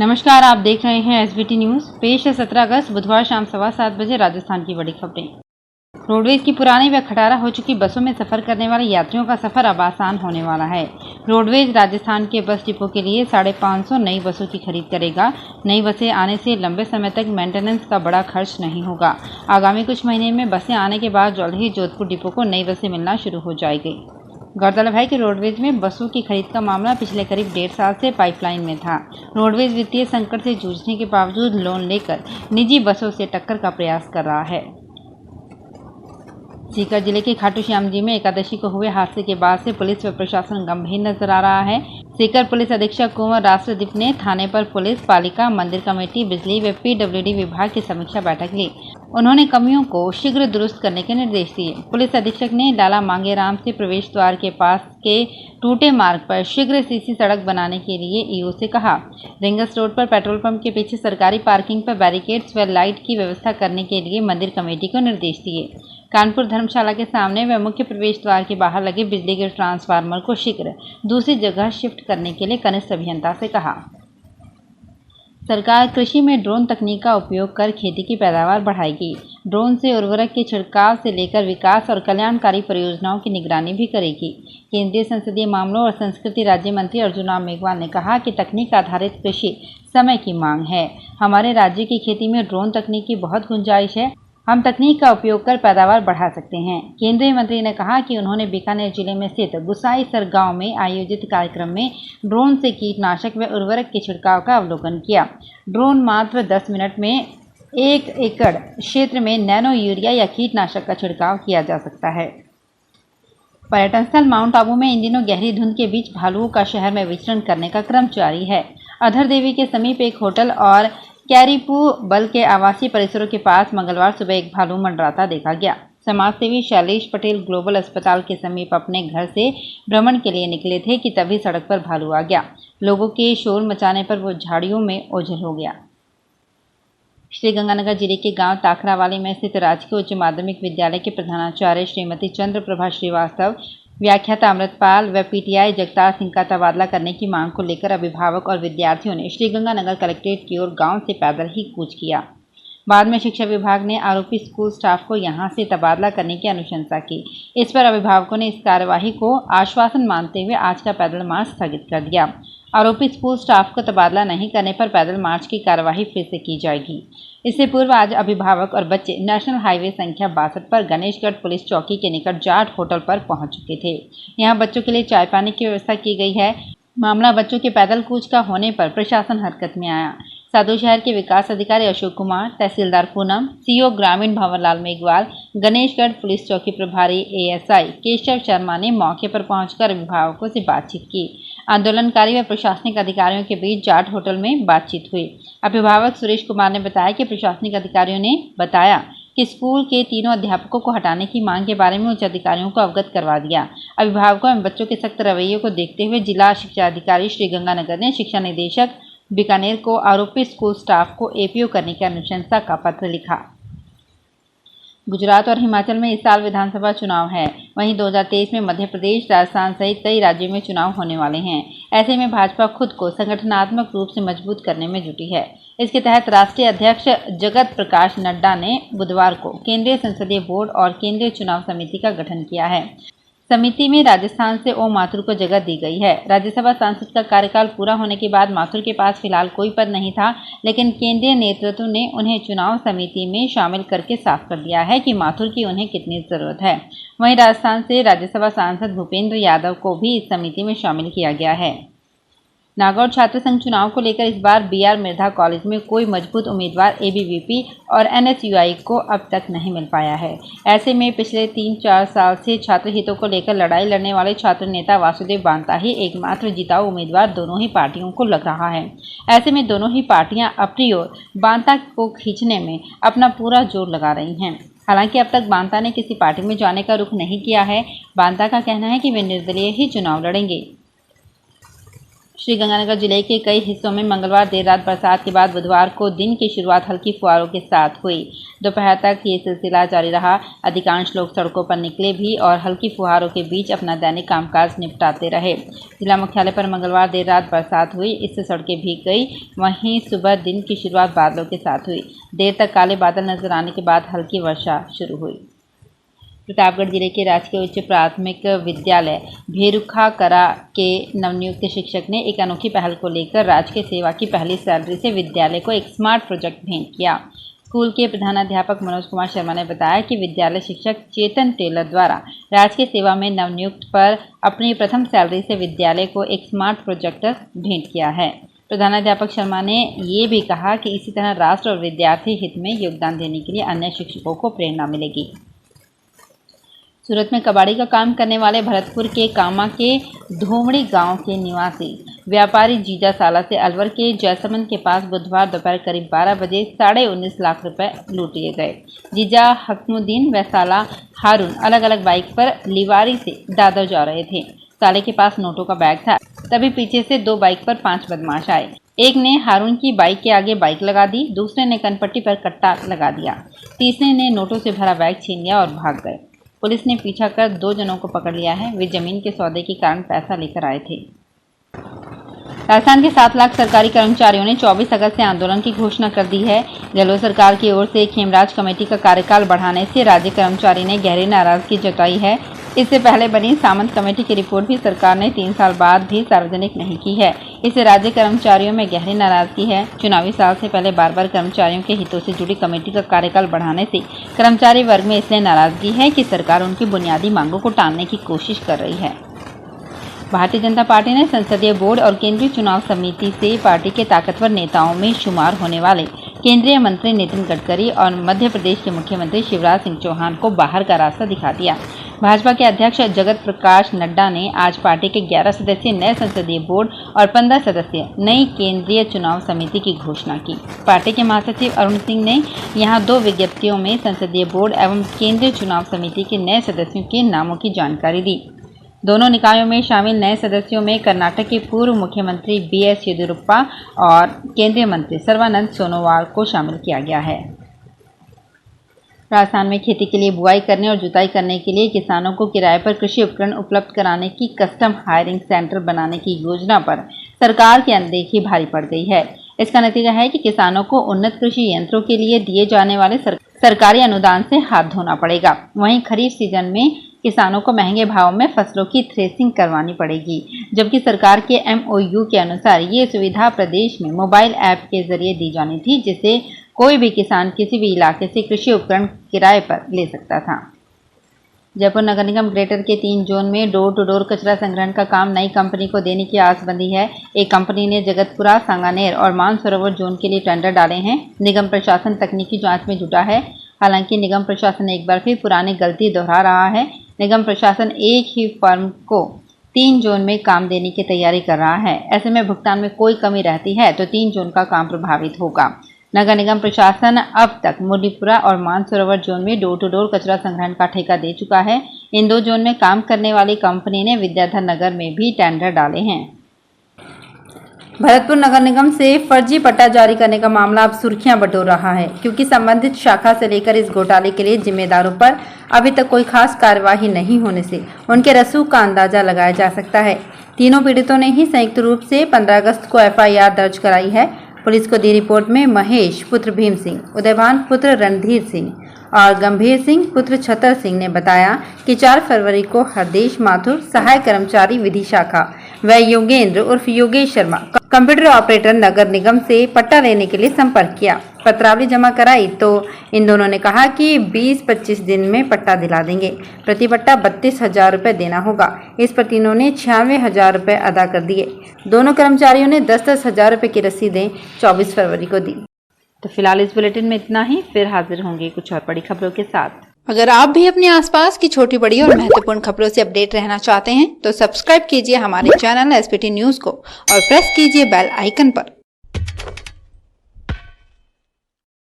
नमस्कार, आप देख रहे हैं एसबीटी न्यूज़। पेश है 17 अगस्त बुधवार शाम 7:15 बजे राजस्थान की बड़ी खबरें। रोडवेज की पुरानी व खटारा हो चुकी बसों में सफर करने वाले यात्रियों का सफर अब आसान होने वाला है। रोडवेज राजस्थान के बस डिपो के लिए 550 नई बसों की खरीद करेगा। नई बसें आने से लंबे समय तक मेंटेनेंस का बड़ा खर्च नहीं होगा। आगामी कुछ महीने में बसें आने के बाद जल्द ही जोधपुर डिपो को नई बसें मिलना शुरू हो जाएगी। गौरतलब है कि रोडवेज में बसों की खरीद का मामला पिछले करीब 1.5 साल से पाइपलाइन में था। रोडवेज वित्तीय संकट से जूझने के बावजूद लोन लेकर निजी बसों से टक्कर का प्रयास कर रहा है। सीकर जिले के खाटू श्याम जी में एकादशी को हुए हादसे के बाद से पुलिस व प्रशासन गंभीर नजर आ रहा है। सीकर पुलिस अधीक्षक कुंवर राष्ट्रदीप ने थाने पर पुलिस, पालिका, मंदिर कमेटी, बिजली व पीडब्ल्यूडी विभाग की समीक्षा बैठक ली। उन्होंने कमियों को शीघ्र दुरुस्त करने के निर्देश दिए। पुलिस अधीक्षक ने लाला मांगेराम से प्रवेश द्वार के पास के टूटे मार्ग पर शीघ्र सीसी सड़क बनाने के लिए ईओ से कहा। रिंगस रोड पर पेट्रोल पंप के पीछे सरकारी पार्किंग पर बैरिकेड्स व लाइट की व्यवस्था करने के लिए मंदिर कमेटी को निर्देश दिए। कानपुर धर्मशाला के सामने व मुख्य प्रवेश द्वार के बाहर लगे बिजली के ट्रांसफार्मर को शीघ्र दूसरी जगह शिफ्ट करने के लिए कनिष्ठ अभियंता से कहा। सरकार कृषि में ड्रोन तकनीक का उपयोग कर खेती की पैदावार बढ़ाएगी। ड्रोन से उर्वरक के छिड़काव से लेकर विकास और कल्याणकारी परियोजनाओं की निगरानी भी करेगी। केंद्रीय संसदीय मामलों और संस्कृति राज्य मंत्री अर्जुन राम मेघवाल ने कहा कि तकनीक आधारित कृषि समय की मांग है। हमारे राज्य की खेती में ड्रोन तकनीक की बहुत गुंजाइश है। हम तकनीक का उपयोग कर पैदावार बढ़ा सकते हैं। केंद्रीय मंत्री ने कहा कि उन्होंने बीकानेर जिले में स्थित गुसाईसर गांव में आयोजित कार्यक्रम में ड्रोन से कीटनाशक व उर्वरक के छिड़काव का अवलोकन किया। ड्रोन मात्र 10 मिनट में 1 एकड़ क्षेत्र में नैनो यूरिया या कीटनाशक का छिड़काव किया जा सकता है। पर्यटन स्थल माउंट आबू में इन दिनों गहरी धुंध के बीच भालुओं का शहर में विचरण करने का क्रम जारी है। अधर देवी के समीप एक होटल और कैरीपू बल के आवासीय परिसरों के पास मंगलवार सुबह एक भालू मंडराता देखा गया। समाजसेवी शैलेश पटेल ग्लोबल अस्पताल के समीप अपने घर से भ्रमण के लिए निकले थे कि तभी सड़क पर भालू आ गया। लोगों के शोर मचाने पर वो झाड़ियों में ओझल हो गया। श्रीगंगानगर जिले के गांव ताखरावाली में स्थित राजकीय उच्च माध्यमिक विद्यालय के प्रधानाचार्य श्रीमती चंद्र प्रभा श्रीवास्तव, व्याख्याता अमृतपाल व पीटीआई जगतार सिंह का तबादला करने की मांग को लेकर अभिभावक और विद्यार्थियों ने श्रीगंगानगर कलेक्ट्रेट की ओर गांव से पैदल ही कूच किया। बाद में शिक्षा विभाग ने आरोपी स्कूल स्टाफ को यहां से तबादला करने की अनुशंसा की। इस पर अभिभावकों ने इस कार्यवाही को आश्वासन मानते हुए आज का पैदल मार्च स्थगित कर दिया। आरोपी स्कूल स्टाफ को तबादला नहीं करने पर पैदल मार्च की कार्यवाही फिर से की जाएगी। इससे पूर्व आज अभिभावक और बच्चे नेशनल हाईवे संख्या 62 पर गणेशगढ़ पुलिस चौकी के निकट जाट होटल पर पहुंच चुके थे। यहां बच्चों के लिए चाय पानी की व्यवस्था की गई है। मामला बच्चों के पैदल कूच का होने पर प्रशासन हरकत में आया। साधु शहर के विकास अधिकारी अशोक कुमार, तहसीलदार पूनम, सीओ ग्रामीण भंवरलाल मेघवाल, गणेशगढ़ पुलिस चौकी प्रभारी एएसआई केशव शर्मा ने मौके पर पहुंचकर अभिभावकों से बातचीत की। आंदोलनकारी व प्रशासनिक अधिकारियों के बीच जाट होटल में बातचीत हुई। अभिभावक सुरेश कुमार ने बताया कि प्रशासनिक अधिकारियों ने बताया कि स्कूल के तीनों अध्यापकों को हटाने की मांग के बारे में उच्च अधिकारियों को अवगत करवा दिया। अभिभावकों एवं बच्चों के सख्त रवैये को देखते हुए जिला शिक्षा अधिकारी श्रीगंगानगर ने शिक्षा निदेशक बीकानेर को आरोपी स्कूल स्टाफ को एपीओ करने की अनुशंसा का पत्र लिखा। गुजरात और हिमाचल में इस साल विधानसभा चुनाव है। वहीं 2023 में मध्य प्रदेश, राजस्थान सहित कई राज्यों में चुनाव होने वाले हैं। ऐसे में भाजपा खुद को संगठनात्मक रूप से मजबूत करने में जुटी है। इसके तहत राष्ट्रीय अध्यक्ष जगत प्रकाश नड्डा ने बुधवार को केंद्रीय संसदीय बोर्ड और केंद्रीय चुनाव समिति का गठन किया है। समिति में राजस्थान से ओम माथुर को जगह दी गई है। राज्यसभा सांसद का कार्यकाल पूरा होने के बाद माथुर के पास फिलहाल कोई पद नहीं था, लेकिन केंद्रीय नेतृत्व ने उन्हें चुनाव समिति में शामिल करके साफ कर दिया है कि माथुर की उन्हें कितनी जरूरत है। वहीं राजस्थान से राज्यसभा सांसद भूपेंद्र यादव को भी इस समिति में शामिल किया गया है। नागौर छात्र संघ चुनाव को लेकर इस बार बीआर मिर्धा कॉलेज में कोई मजबूत उम्मीदवार एबीवीपी और एनएसयूआई को अब तक नहीं मिल पाया है। ऐसे में पिछले 3-4 साल से छात्र हितों को लेकर लड़ाई लड़ने वाले छात्र नेता वासुदेव बांता ही एकमात्र जिताऊ उम्मीदवार दोनों ही पार्टियों को लग रहा है। ऐसे में दोनों ही पार्टियां अपनी ओर बांता को खींचने में अपना पूरा जोर लगा रही हैं। हालांकि अब तक बांता ने किसी पार्टी में जाने का रुख नहीं किया है। बांता का कहना है कि वे निर्दलीय ही चुनाव लड़ेंगे। श्रीगंगानगर जिले के कई हिस्सों में मंगलवार देर रात बरसात के बाद बुधवार को दिन की शुरुआत हल्की फुहारों के साथ हुई। दोपहर तक ये सिलसिला जारी रहा। अधिकांश लोग सड़कों पर निकले भी और हल्की फुहारों के बीच अपना दैनिक कामकाज निपटाते रहे। जिला मुख्यालय पर मंगलवार देर रात बरसात हुई, इससे सड़कें भीग गई। वहीं सुबह दिन की शुरुआत बादलों के साथ हुई। देर तक काले बादल नजर आने के बाद हल्की वर्षा शुरू हुई। प्रतापगढ़ जिले के राजकीय उच्च प्राथमिक विद्यालय भेरुखा करा के नवनियुक्त शिक्षक ने एक अनोखी पहल को लेकर राजकीय सेवा की पहली सैलरी से विद्यालय को एक स्मार्ट प्रोजेक्ट भेंट किया। स्कूल के प्रधानाध्यापक मनोज कुमार शर्मा ने बताया कि विद्यालय शिक्षक चेतन टेलर द्वारा राजकीय सेवा में नवनियुक्त पर अपनी प्रथम सैलरी से विद्यालय को एक स्मार्ट प्रोजेक्टर भेंट किया है। प्रधानाध्यापक शर्मा ने ये भी कहा कि इसी तरह राष्ट्र और विद्यार्थी हित में योगदान देने के लिए अन्य शिक्षकों को प्रेरणा मिलेगी। सूरत में कबाड़ी का काम करने वाले भरतपुर के कामा के धोमड़ी गांव के निवासी व्यापारी जीजा साला से अलवर के जयसमंद के पास बुधवार दोपहर करीब 12 बजे 19.5 लाख रुपए लूट लिए गए। जीजा हकमुद्दीन व साला हारून अलग अलग बाइक पर लिवारी से दादर जा रहे थे। साले के पास नोटों का बैग था, तभी पीछे से 2 बाइक पर 5 बदमाश आए। एक ने हारून की बाइक के आगे बाइक लगा दी, दूसरे ने कनपट्टी पर कट्टा लगा दिया, तीसरे ने नोटों से भरा बैग छीन लिया और भाग गए। पुलिस ने पीछा कर 2 जनों को पकड़ लिया है। वे जमीन के सौदे के कारण पैसा लेकर आए थे। राजस्थान के 7 लाख सरकारी कर्मचारियों ने 24 अगस्त से आंदोलन की घोषणा कर दी है। गहलोत सरकार की ओर से खेमराज कमेटी का कार्यकाल बढ़ाने से राज्य कर्मचारी ने गहरी नाराजगी जताई है। इससे पहले बनी सामंत कमेटी की रिपोर्ट भी सरकार ने 3 साल बाद भी सार्वजनिक नहीं की है। इससे राज्य कर्मचारियों में गहरी नाराजगी है। चुनावी साल से पहले बार-बार कर्मचारियों के हितों से जुड़ी कमेटी का कार्यकाल बढ़ाने से कर्मचारी वर्ग में इसलिए नाराजगी है कि सरकार उनकी बुनियादी मांगों को टालने की कोशिश कर रही है। भारतीय जनता पार्टी ने संसदीय बोर्ड और केंद्रीय चुनाव समिति से पार्टी के ताकतवर नेताओं में शुमार होने वाले केंद्रीय मंत्री नितिन गडकरी और मध्य प्रदेश के मुख्यमंत्री शिवराज सिंह चौहान को बाहर का रास्ता दिखा दिया। भाजपा के अध्यक्ष जगत प्रकाश नड्डा ने आज पार्टी के 11 सदस्यीय नए संसदीय बोर्ड और 15 सदस्यीय नई केंद्रीय चुनाव समिति की घोषणा की। पार्टी के महासचिव अरुण सिंह ने यहां 2 विज्ञप्तियों में संसदीय बोर्ड एवं केंद्रीय चुनाव समिति के नए सदस्यों के नामों की जानकारी दी। दोनों निकायों में शामिल नए सदस्यों में कर्नाटक के पूर्व मुख्यमंत्री BS येदियुरप्पा और केंद्रीय मंत्री सर्बानंद सोनोवाल को शामिल किया गया है। राजस्थान में खेती के लिए बुआई करने और जुताई करने के लिए किसानों को किराए पर कृषि उपकरण उपलब्ध कराने की कस्टम हायरिंग सेंटर बनाने की योजना पर सरकार की अनदेखी भारी पड़ गई है। इसका नतीजा है कि किसानों को उन्नत कृषि यंत्रों के लिए दिए जाने वाले सरकारी अनुदान से हाथ धोना पड़ेगा। वहीं खरीफ सीजन में किसानों को महंगे भाव में फसलों की थ्रेसिंग करवानी पड़ेगी, जबकि सरकार के MOU के अनुसार ये सुविधा प्रदेश में मोबाइल ऐप के जरिए दी जानी थी, जिससे कोई भी किसान किसी भी इलाके से कृषि उपकरण किराए पर ले सकता था। जयपुर नगर निगम ग्रेटर के 3 जोन में डोर टू डोर कचरा संग्रहण का काम नई कंपनी को देने की आस बंधी है। एक कंपनी ने जगतपुरा, सांगानेर और मानसरोवर जोन के लिए टेंडर डाले हैं। निगम प्रशासन तकनीकी जांच में जुटा है। हालांकि निगम प्रशासन एक बार फिर पुरानी गलती दोहरा रहा है। निगम प्रशासन एक ही फर्म को 3 जोन में काम देने की तैयारी कर रहा है। ऐसे में भुगतान में कोई कमी रहती है तो 3 जोन का काम प्रभावित होगा। नगर निगम प्रशासन अब तक मुरलीपुरा और मानसरोवर जोन में डोर टू डोर कचरा संग्रहण का ठेका दे चुका है। इन 2 जोन में काम करने वाली कंपनी ने विद्याधर नगर में भी टेंडर डाले हैं। भरतपुर नगर निगम से फर्जी पट्टा जारी करने का मामला अब सुर्खियां बटोर रहा है, क्योंकि संबंधित शाखा से लेकर इस घोटाले के लिए जिम्मेदारों पर अभी तक कोई खास कार्यवाही नहीं होने से उनके रसूख का अंदाजा लगाया जा सकता है। तीनों पीड़ितों ने ही संयुक्त रूप से 15 अगस्त को FIR दर्ज कराई है। पुलिस को दी रिपोर्ट में महेश पुत्र भीम सिंह, उदयभान पुत्र रणधीर सिंह और गंभीर सिंह पुत्र छतर सिंह ने बताया कि 4 फरवरी को हरदेश माथुर, सहायक कर्मचारी विधि शाखा व योगेंद्र उर्फ योगेश शर्मा कंप्यूटर ऑपरेटर नगर निगम से पट्टा लेने के लिए संपर्क किया। पत्रावली जमा कराई तो इन दोनों ने कहा कि 20-25 दिन में पट्टा दिला देंगे। प्रति पट्टा 32,000 रुपये देना होगा। इस पर तीनों ने 96,000 रुपये अदा कर दिए। दोनों कर्मचारियों ने 10-10,000 रुपये की रसीदें 24 फरवरी को दी। तो फिलहाल इस बुलेटिन में इतना ही। फिर हाजिर होंगे कुछ और बड़ी खबरों के साथ। अगर आप भी अपने आसपास की छोटी बड़ी और महत्वपूर्ण खबरों से अपडेट रहना चाहते हैं तो सब्सक्राइब कीजिए हमारे चैनल SPT न्यूज को और प्रेस कीजिए बेल आइकन पर।